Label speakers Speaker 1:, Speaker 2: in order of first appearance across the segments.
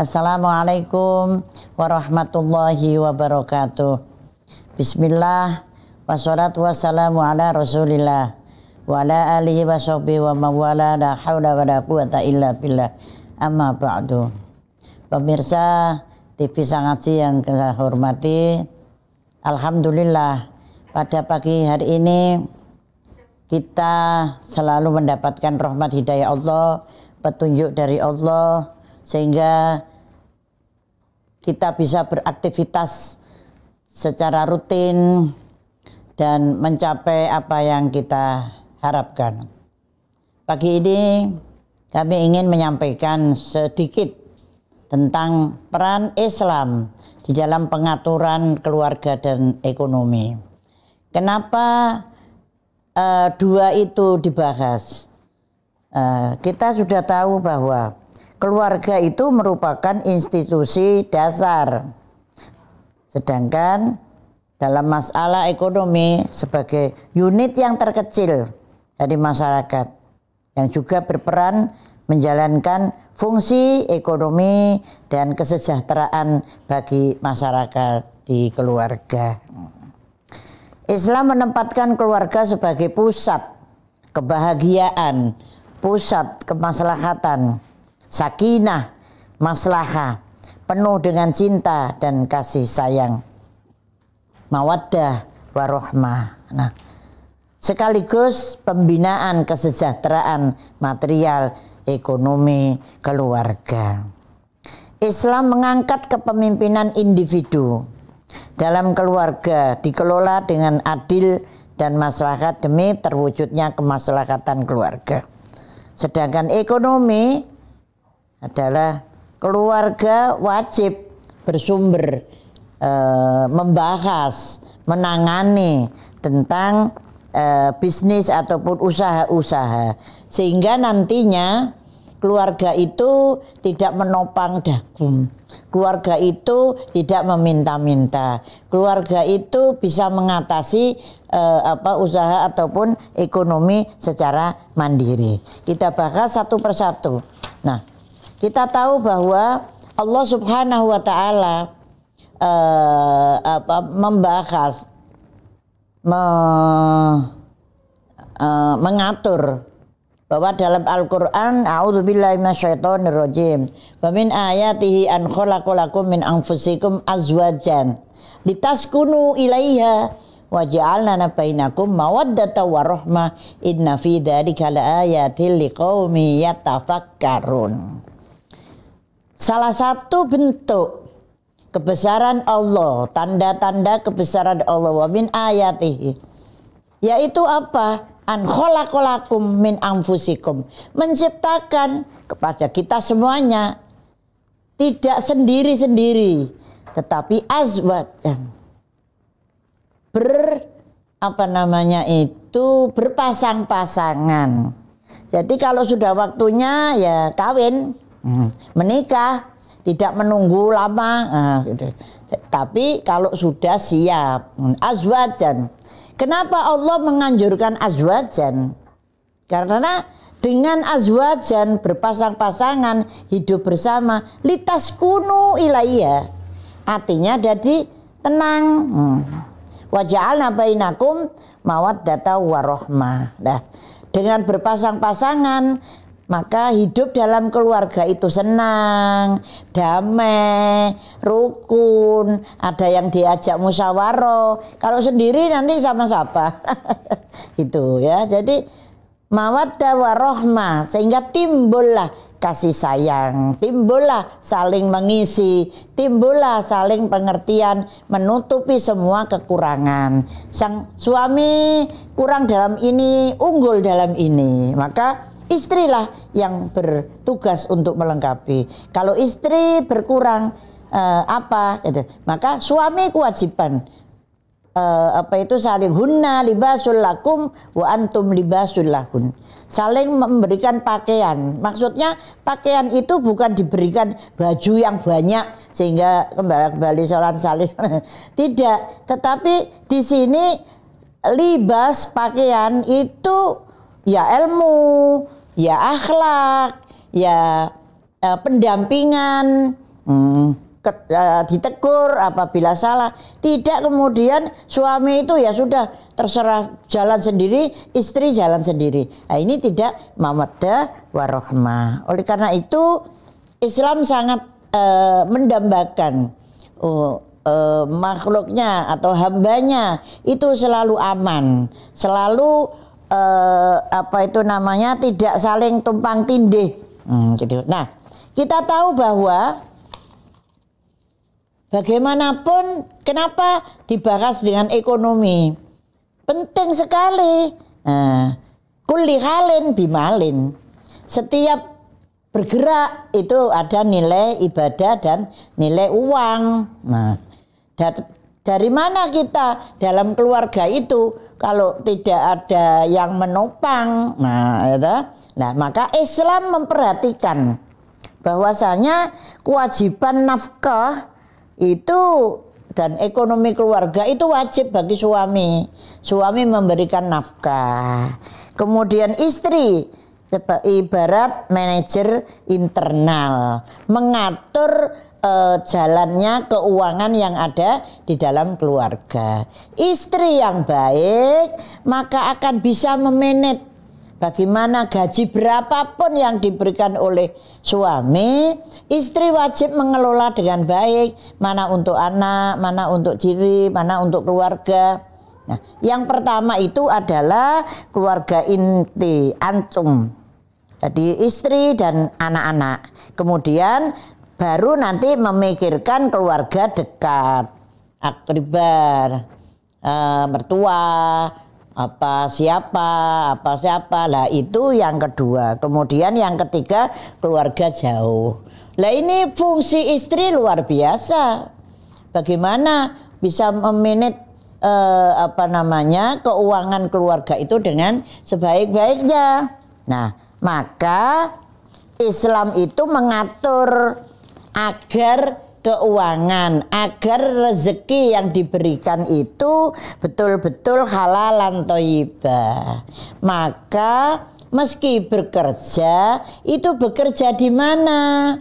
Speaker 1: Assalamualaikum warahmatullahi wabarakatuh. Bismillah wassalatu wassalamu ala rasulillah wa ala alihi wa sahbihi wa mawala la hawla wa la quwata illa billah amma ba'du. Pemirsa TV Sangaji yang saya hormati, alhamdulillah pada pagi hari ini kita selalu mendapatkan rahmat hidayah Allah, petunjuk dari Allah, sehingga kita bisa beraktivitas secara rutin dan mencapai apa yang kita harapkan. Pagi ini kami ingin menyampaikan sedikit tentang peran Islam di dalam pengaturan keluarga dan ekonomi. Kenapa dua itu dibahas? Kita sudah tahu bahwa keluarga itu merupakan institusi dasar. Sedangkan dalam masalah ekonomi sebagai unit yang terkecil dari masyarakat yang juga berperan menjalankan fungsi ekonomi dan kesejahteraan bagi masyarakat di keluarga. Islam menempatkan keluarga sebagai pusat kebahagiaan, pusat kemaslahatan, sakinah, maslahah, penuh dengan cinta dan kasih sayang, mawaddah warahmah. Nah, sekaligus pembinaan kesejahteraan material ekonomi keluarga. Islam mengangkat kepemimpinan individu dalam keluarga dikelola dengan adil dan maslahat demi terwujudnya kemaslahatan keluarga. Sedangkan ekonomi adalah keluarga wajib bersumber membahas, menangani tentang bisnis ataupun usaha-usaha, sehingga nantinya keluarga itu tidak menopang dagung, keluarga itu tidak meminta-minta, keluarga itu bisa mengatasi usaha ataupun ekonomi secara mandiri. Kita bahas satu persatu. Nah, kita tahu bahwa Allah Subhanahu wa Ta'ala membahas, mengatur bahwa dalam Al-Qur'an, a'udzubillahi minasyaitonirrajim, wa min ayatihi an khalaqalakum min anfusikum azwajan litaskunu ilaiha wa ja'alna bainakum mawaddatan wa rahmah inna fi dzalika laayatil liqaumin yatafakkarun. Salah satu bentuk kebesaran Allah, tanda-tanda kebesaran Allah, wa min ayatihi, yaitu apa? An khalaqalakum min anfusikum, menciptakan kepada kita semuanya, tidak sendiri-sendiri, tetapi azwajan, berpasang-pasangan. Jadi kalau sudah waktunya ya kawin, menikah, tidak menunggu lama, gitu. Tapi kalau sudah siap, azwajan. Kenapa Allah menganjurkan azwajan? Karena dengan azwajan, berpasang-pasangan, hidup bersama, litaskunu ilaiha, artinya jadi tenang. Wa ja'alna bainakum mawaddatan wa rahmah. Nah, dengan berpasang-pasangan, maka hidup dalam keluarga itu senang, damai, rukun, ada yang diajak musyawarah. Kalau sendiri nanti sama siapa? Itu ya. Jadi mawaddah warahmah, sehingga timbullah kasih sayang, timbullah saling mengisi, timbullah saling pengertian, menutupi semua kekurangan. Sang suami kurang dalam ini, unggul dalam ini, maka istrilah yang bertugas untuk melengkapi. Kalau istri berkurang gitu, maka suami kewajiban saling hunna libasul lakum wa antum libasul lahun. Saling memberikan pakaian. Maksudnya pakaian itu bukan diberikan baju yang banyak sehingga kembali sholat salis. Tidak, tetapi di sini libas pakaian itu ya ilmu, ya akhlak, ya pendampingan, ditegur apabila salah. Tidak kemudian suami itu ya sudah terserah jalan sendiri, istri jalan sendiri. Nah, ini tidak mawaddah warahmah. Oleh karena itu Islam sangat mendambakan makhluknya atau hambanya itu selalu aman, selalu tidak saling tumpang tindih. Gitu. Nah, kita tahu bahwa bagaimanapun, kenapa dibahas dengan ekonomi? Penting sekali. Kulli halin bimalin. Setiap bergerak itu ada nilai ibadah dan nilai uang. Nah, dari mana kita dalam keluarga itu kalau tidak ada yang menopang? Nah, maka Islam memperhatikan bahwasanya kewajiban nafkah itu dan ekonomi keluarga itu wajib bagi suami. Suami memberikan nafkah. Kemudian istri ibarat manajer internal, mengatur jalannya keuangan yang ada di dalam keluarga. Istri yang baik maka akan bisa memanage bagaimana gaji berapapun yang diberikan oleh suami, istri wajib mengelola dengan baik, mana untuk anak, mana untuk diri, mana untuk keluarga. Nah, yang pertama itu adalah keluarga inti, antum. Jadi istri dan anak-anak. Kemudian baru nanti memikirkan keluarga dekat, akribar, mertua, siapa. Lah itu yang kedua. Kemudian yang ketiga keluarga jauh. Lah ini fungsi istri luar biasa. Bagaimana bisa memanage keuangan keluarga itu dengan sebaik-baiknya. Nah, maka Islam itu mengatur agar keuangan, agar rezeki yang diberikan itu betul-betul halalan thayyibah. Maka meski bekerja, itu bekerja di mana?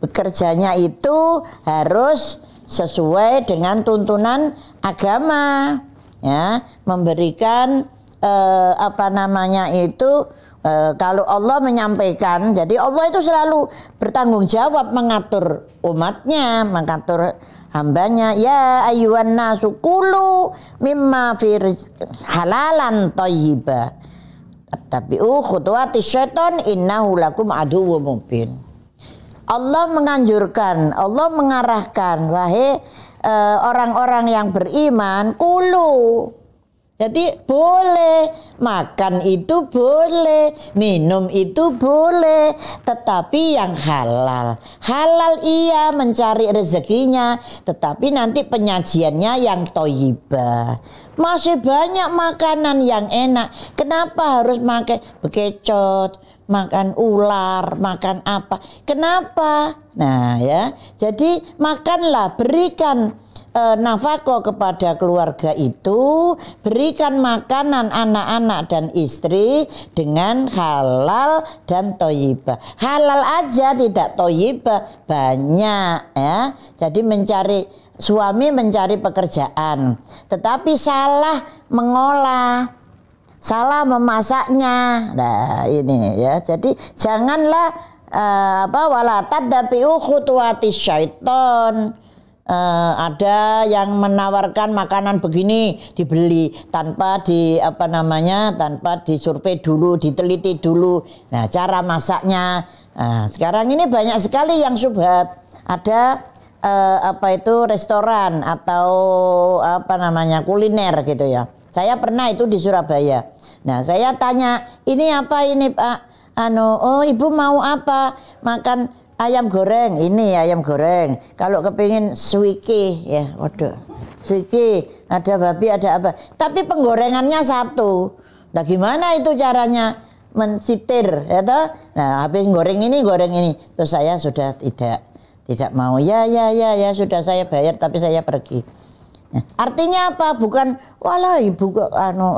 Speaker 1: Bekerjanya itu harus sesuai dengan tuntunan agama, ya, memberikan kalau Allah menyampaikan, jadi Allah itu selalu bertanggung jawab mengatur umatnya, mengatur hambanya. Ya ayyuhan nasu kulu mimma fi halalan thayyiba tabi'u khutuwati syaiton innahu lakum aduwwum mubin. Allah menganjurkan, Allah mengarahkan, wahai orang-orang yang beriman, kulu. Jadi boleh, makan itu boleh, minum itu boleh, tetapi yang halal. Halal iya mencari rezekinya, tetapi nanti penyajiannya yang thayyibah. Masih banyak makanan yang enak, kenapa harus makan bekecot, makan ular, makan apa? Kenapa? Nah ya, jadi makanlah, berikan nafkah kepada keluarga itu, berikan makanan anak-anak dan istri dengan halal dan thayyibah. Halal aja tidak thayyibah banyak, ya. Jadi suami mencari pekerjaan, tetapi salah mengolah, salah memasaknya. Nah ini ya, jadi janganlah wala taddabi'u khutuwati syaiton. Ada yang menawarkan makanan begini dibeli tanpa tanpa disurvei dulu, diteliti dulu. Nah, cara masaknya. Sekarang ini banyak sekali yang syubhat. Ada restoran atau kuliner gitu ya. Saya pernah itu di Surabaya. Nah, saya tanya, "Ini apa ini, Pak?" "Oh, Ibu mau apa?" "Makan ayam goreng." "Ini ayam goreng." "Kalau kepingin suiki," ya, waduh, suiki, ada babi, ada apa. Tapi penggorengannya satu. Nah, gimana itu caranya mensitir, ya toh? Nah, habis goreng ini. Terus saya sudah tidak mau. Ya, sudah saya bayar, tapi saya pergi. Artinya apa? Bukan walah ibu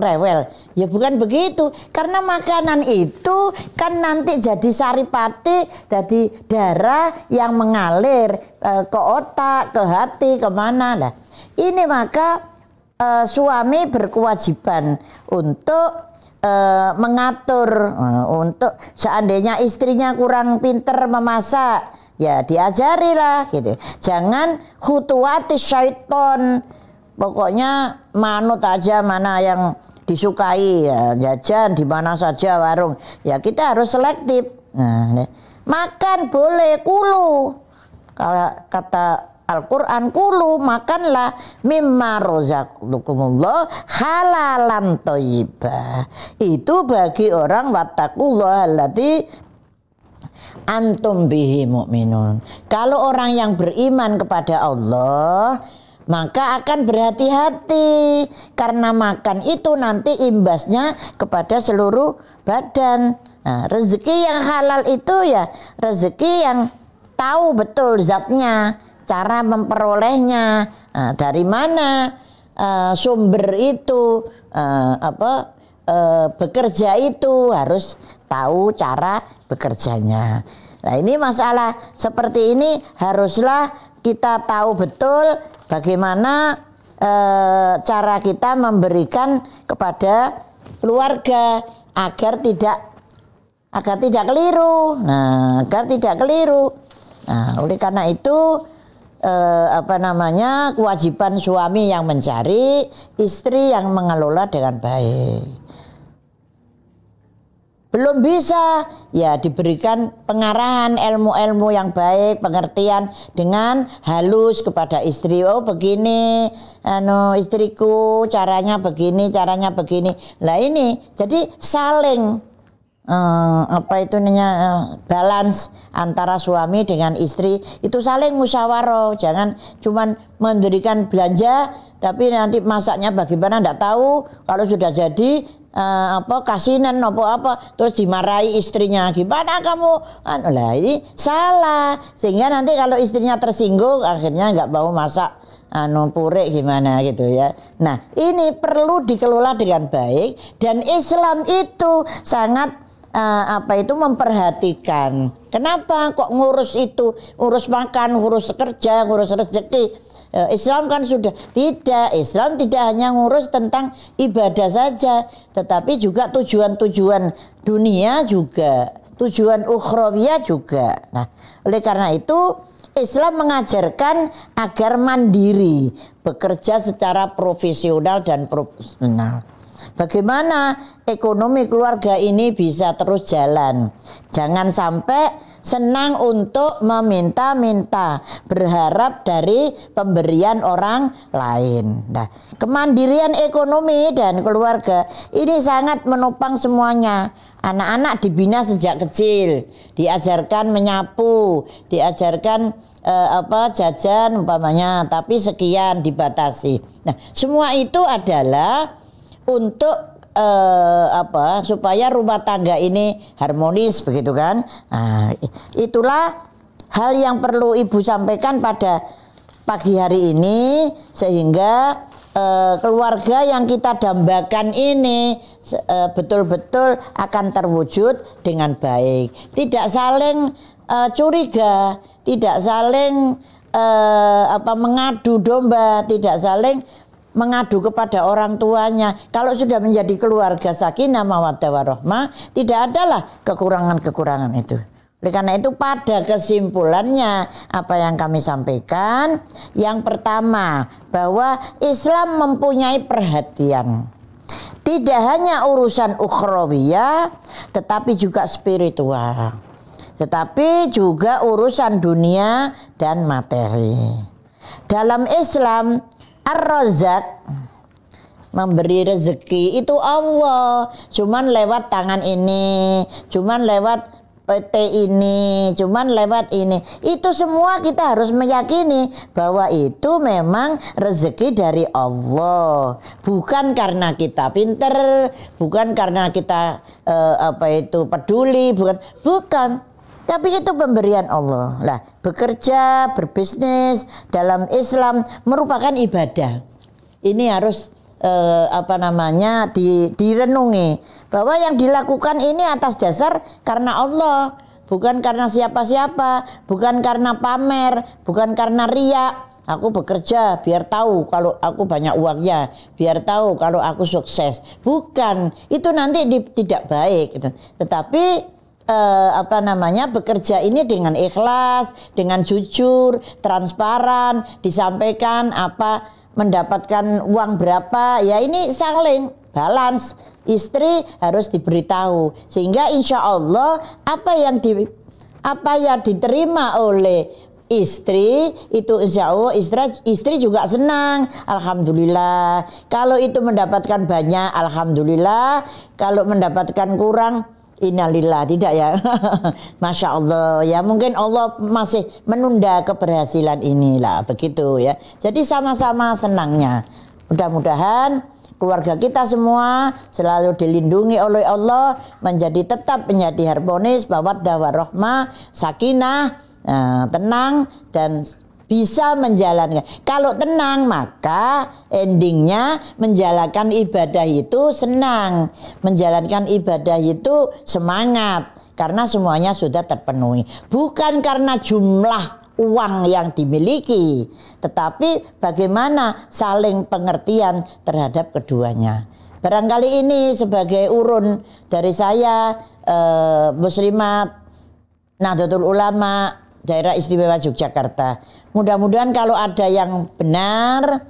Speaker 1: rewel. Ya bukan begitu. Karena makanan itu kan nanti jadi saripati, jadi darah yang mengalir ke otak, ke hati, kemana lah. Ini maka suami berkewajiban untuk mengatur, untuk seandainya istrinya kurang pinter memasak, ya diajarilah gitu. Jangan khutuwati syaiton. Pokoknya manut aja mana yang disukai, ya jajan di mana saja warung. Ya kita harus selektif. Nah, makan boleh kulu. Kalau kata Al-Quran kulu, makanlah mimma rozaqakumullah halalan thayyibah. Itu bagi orang wattaqullaha allati antum bihi mu'minun. Kalau orang yang beriman kepada Allah, maka akan berhati-hati karena makan itu nanti imbasnya kepada seluruh badan. Nah, rezeki yang halal itu ya rezeki yang tahu betul zatnya, cara memperolehnya, dari mana sumber itu, bekerja itu harus tahu cara bekerjanya. Nah ini masalah seperti ini haruslah kita tahu betul bagaimana cara kita memberikan kepada keluarga agar tidak keliru. Nah, agar tidak keliru. Nah, oleh karena itu kewajiban suami yang mencari, istri yang mengelola dengan baik. Belum bisa, ya diberikan pengarahan ilmu-ilmu yang baik, pengertian dengan halus kepada istri. Oh begini, istriku caranya begini, caranya begini. Lah ini, jadi saling balance antara suami dengan istri itu saling musyawarah. Jangan cuman memberikan belanja tapi nanti masaknya bagaimana enggak tahu. Kalau sudah jadi kasinan apa terus dimarahi istrinya, gimana kamu lah, ini salah. Sehingga nanti kalau istrinya tersinggung akhirnya enggak mau masak purek gimana gitu ya. Nah ini perlu dikelola dengan baik dan Islam itu sangat memperhatikan. Kenapa kok ngurus itu, ngurus makan, ngurus kerja, ngurus rezeki? Islam kan sudah tidak. Islam tidak hanya ngurus tentang ibadah saja, tetapi juga tujuan-tujuan dunia juga, tujuan ukhrawiyah juga. Nah, oleh karena itu Islam mengajarkan agar mandiri, bekerja secara profesional dan proporsional. Bagaimana ekonomi keluarga ini bisa terus jalan. Jangan sampai senang untuk meminta-minta, berharap dari pemberian orang lain. Nah, kemandirian ekonomi dan keluarga ini sangat menopang semuanya. Anak-anak dibina sejak kecil, diajarkan menyapu, diajarkan jajan umpamanya, tapi sekian dibatasi. Nah, semua itu adalah untuk supaya rumah tangga ini harmonis, begitu kan? Nah, itulah hal yang perlu Ibu sampaikan pada pagi hari ini sehingga keluarga yang kita dambakan ini betul-betul akan terwujud dengan baik. Tidak saling curiga, tidak saling mengadu domba, tidak saling mengadu kepada orang tuanya. Kalau sudah menjadi keluarga sakinah mawaddah warahmah, tidak adalah kekurangan-kekurangan itu. Oleh karena itu pada kesimpulannya apa yang kami sampaikan, yang pertama bahwa Islam mempunyai perhatian. Tidak hanya urusan ukhrawiyah tetapi juga spiritual. Tetapi juga urusan dunia dan materi. Dalam Islam Ar-Razzaq, memberi rezeki itu Allah, cuman lewat tangan ini, cuman lewat PT ini, cuman lewat ini. Itu semua kita harus meyakini bahwa itu memang rezeki dari Allah, bukan karena kita pinter, bukan karena kita peduli, bukan. Tapi itu pemberian Allah. Lah, bekerja, berbisnis dalam Islam merupakan ibadah. ini harus direnungi bahwa yang dilakukan ini atas dasar karena Allah, bukan karena siapa-siapa, bukan karena pamer, bukan karena riya. Aku bekerja biar tahu kalau aku banyak uangnya, biar tahu kalau aku sukses. Bukan, itu nanti tidak baik. Tetapi bekerja ini dengan ikhlas, dengan jujur, transparan, disampaikan mendapatkan uang berapa, ya ini saling balance. Istri harus diberitahu sehingga insya Allah apa yang diterima oleh istri itu insya Allah istri juga senang, alhamdulillah. Kalau itu mendapatkan banyak, alhamdulillah. Kalau mendapatkan kurang, innalillah, tidak ya. Masya Allah ya, mungkin Allah masih menunda keberhasilan inilah begitu ya. Jadi sama-sama senangnya. Mudah-mudahan keluarga kita semua selalu dilindungi oleh Allah, tetap menjadi harmonis, mawaddah warahmah, sakinah, tenang dan bisa menjalankan. Kalau tenang maka endingnya menjalankan ibadah itu senang, menjalankan ibadah itu semangat karena semuanya sudah terpenuhi. Bukan karena jumlah uang yang dimiliki, tetapi bagaimana saling pengertian terhadap keduanya. Barangkali ini sebagai urun dari saya, Muslimat Nahdlatul Ulama Daerah Istimewa Yogyakarta. Mudah-mudahan kalau ada yang benar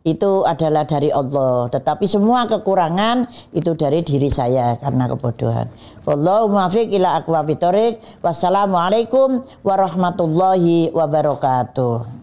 Speaker 1: itu adalah dari Allah, tetapi semua kekurangan itu dari diri saya karena kebodohan. Wallahu muwaffiq ila aqwamit thoriq. Wassalamualaikum warahmatullahi wabarakatuh.